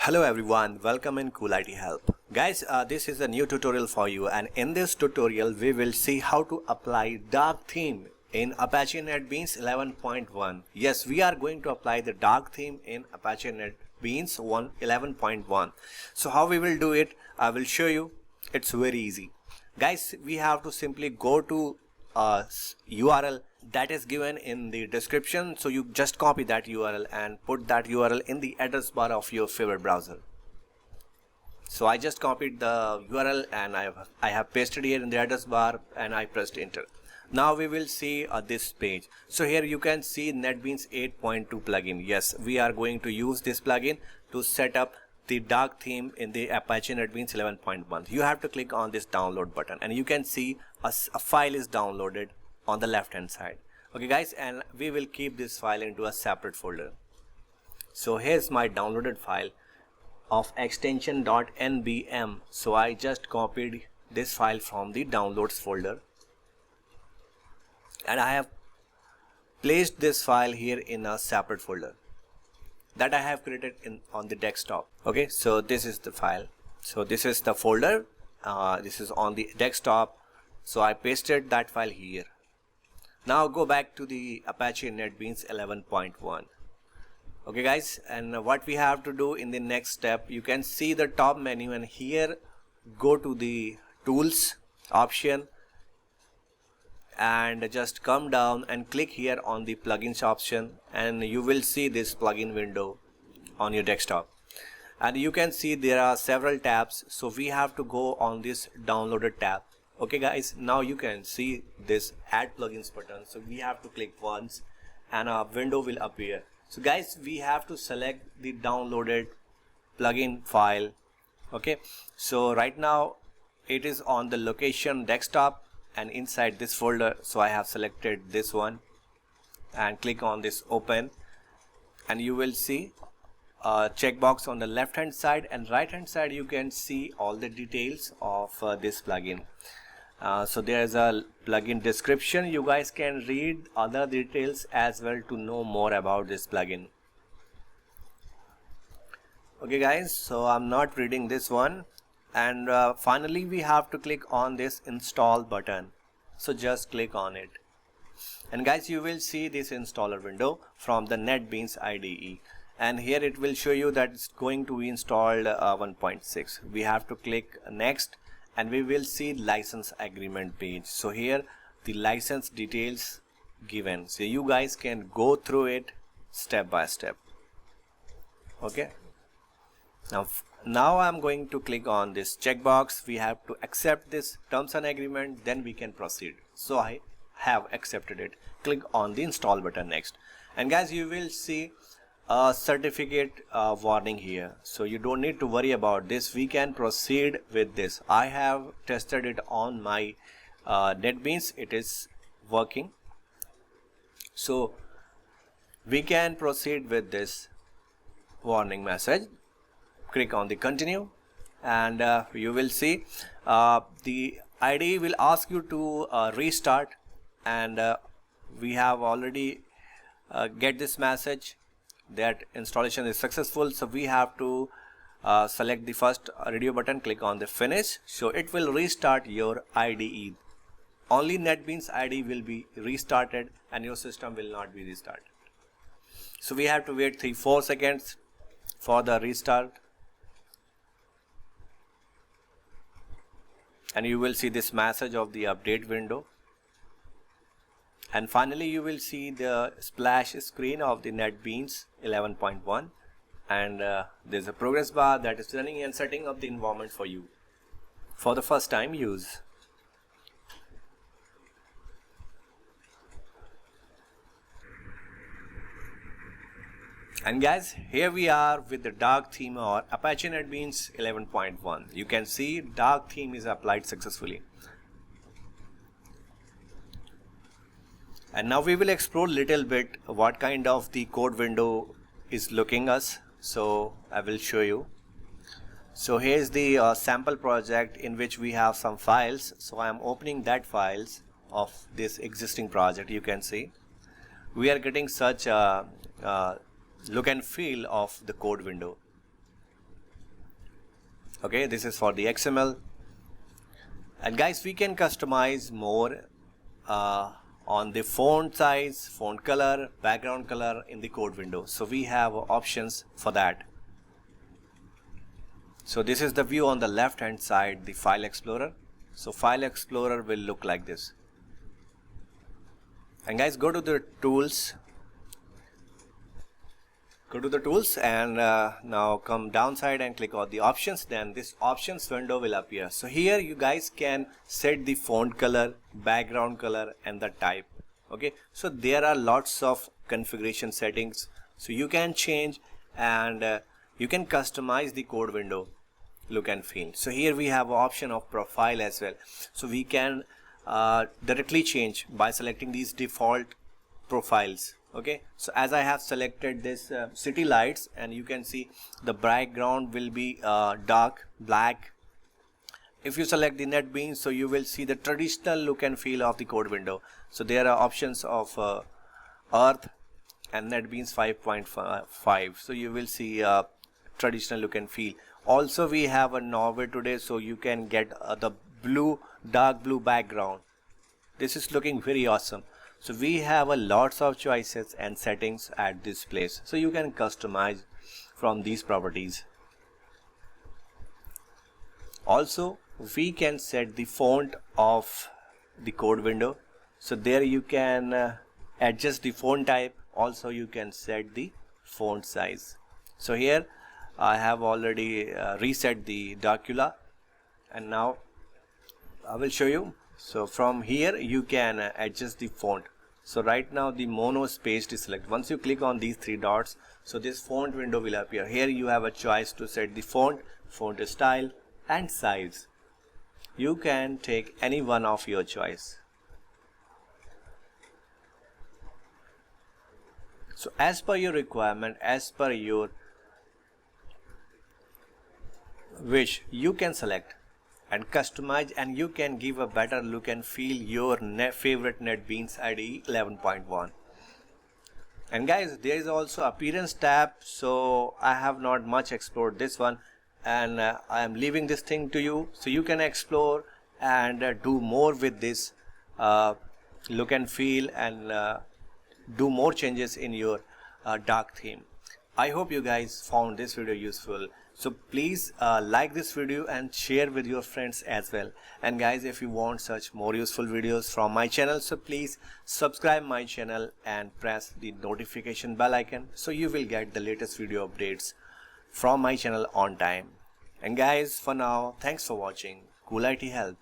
Hello everyone, welcome in Cool IT Help. Guys, this is a new tutorial for you, and in this tutorial we will see how to apply dark theme in Apache NetBeans 11.1. Yes, we are going to apply the dark theme in Apache NetBeans 11.1. So how we will do it, I will show you. It's very easy. Guys, we have to simply go to URL that is given in the description. So you just copy that URL and put that URL in the address bar of your favorite browser. So I just copied the URL and I have pasted here in the address bar and I pressed enter. Now we will see this page. So here you can see NetBeans 8.2 plugin. Yes, we are going to use this plugin to set up the dark theme in the Apache NetBeans 11.1. You have to click on this download button and you can see a file is downloaded on the left hand side. Okay guys, and we will keep this file into a separate folder. So here's my downloaded file of extension .nbm. So I just copied this file from the downloads folder and I have placed this file here in a separate folder that I have created on the desktop. Okay, so this is the file. So this is the folder. This is on the desktop. So I pasted that file here. Now go back to the Apache NetBeans 11.1. Okay guys, and what we have to do in the next step, you can see the top menu and here go to the tools option and just come down and click here on the plugins option and you will see this plugin window on your desktop, and you can see there are several tabs. So we have to go on this downloaded tab. Okay guys, now you can see this add plugins button. So we have to click once and a window will appear. So guys, we have to select the downloaded plugin file. Okay, so right now it is on the location desktop and inside this folder. So I have selected this one and click on this open, and you will see a checkbox on the left hand side, and right hand side you can see all the details of this plugin. So there is a plugin description. You guys can read other details as well to know more about this plugin. Okay guys, so I'm not reading this one. And finally we have to click on this install button. So just click on it, and guys, you will see this installer window from the NetBeans IDE, and here it will show you that it's going to be installed 1.6. We have to click next and we will see license agreement page. So here the license details given, so you guys can go through it step by step. Okay, now I'm going to click on this checkbox. We have to accept this terms and agreement, then we can proceed. So I have accepted it. Click on the install button next, and guys, you will see a certificate warning here. So you don't need to worry about this. We can proceed with this. I have tested it on my NetBeans. It is working. So we can proceed with this warning message. Click on the continue, and you will see the IDE will ask you to restart, and we have already get this message that installation is successful. So we have to select the first radio button, click on the finish. So it will restart your IDE. Only NetBeans IDE will be restarted and your system will not be restarted. So we have to wait 3-4 seconds for the restart, and you will see this message of the update window, and finally you will see the splash screen of the NetBeans 11.1, and there's a progress bar that is running and setting up the environment for you for the first time use. And guys, here we are with the dark theme or Apache NetBeans 11.1. You can see dark theme is applied successfully. And now we will explore little bit what kind of the code window is looking us. So I will show you. So here's the sample project in which we have some files. So I am opening that files of this existing project. You can see we are getting such a look and feel of the code window. Okay, this is for the XML. And guys, we can customize more on the font size, font color, background color in the code window. So we have options for that. So this is the view on the left hand side, the File Explorer. So File Explorer will look like this. And guys, go to the tools. Go to the tools and now come downside and click on the options. Then this options window will appear. So here you guys can set the font color, background color and the type. Okay, so there are lots of configuration settings, so you can change and you can customize the code window look and feel. So here we have an option of profile as well, so we can directly change by selecting these default profiles. Okay, so as I have selected this city lights, and you can see the background will be dark black. If you select the NetBeans, so you will see the traditional look and feel of the code window. So there are options of Earth and NetBeans 5.5. So you will see traditional look and feel. Also we have a Norway today, so you can get the blue, dark blue background. This is looking very awesome. So we have a lots of choices and settings at this place, so you can customize from these properties. Also we can set the font of the code window, so there you can adjust the font type. Also you can set the font size. So here I have already reset the Darkula, and now I will show you. So from here you can adjust the font. So right now the mono space is selected. Once you click on these three dots, so this font window will appear. Here you have a choice to set the font, font style and size. You can take any one of your choice. So as per your requirement, as per your wish, you can select and customize, and you can give a better look and feel your favorite NetBeans IDE 11.1. And guys, there is also appearance tab, so I have not much explored this one, and I am leaving this thing to you, so you can explore and do more with this look and feel, and do more changes in your dark theme. I hope you guys found this video useful. So please like this video and share with your friends as well. And guys, if you want such more useful videos from my channel, so please subscribe my channel and press the notification bell icon, so you will get the latest video updates from my channel on time. And guys, for now, thanks for watching. Cool IT Help.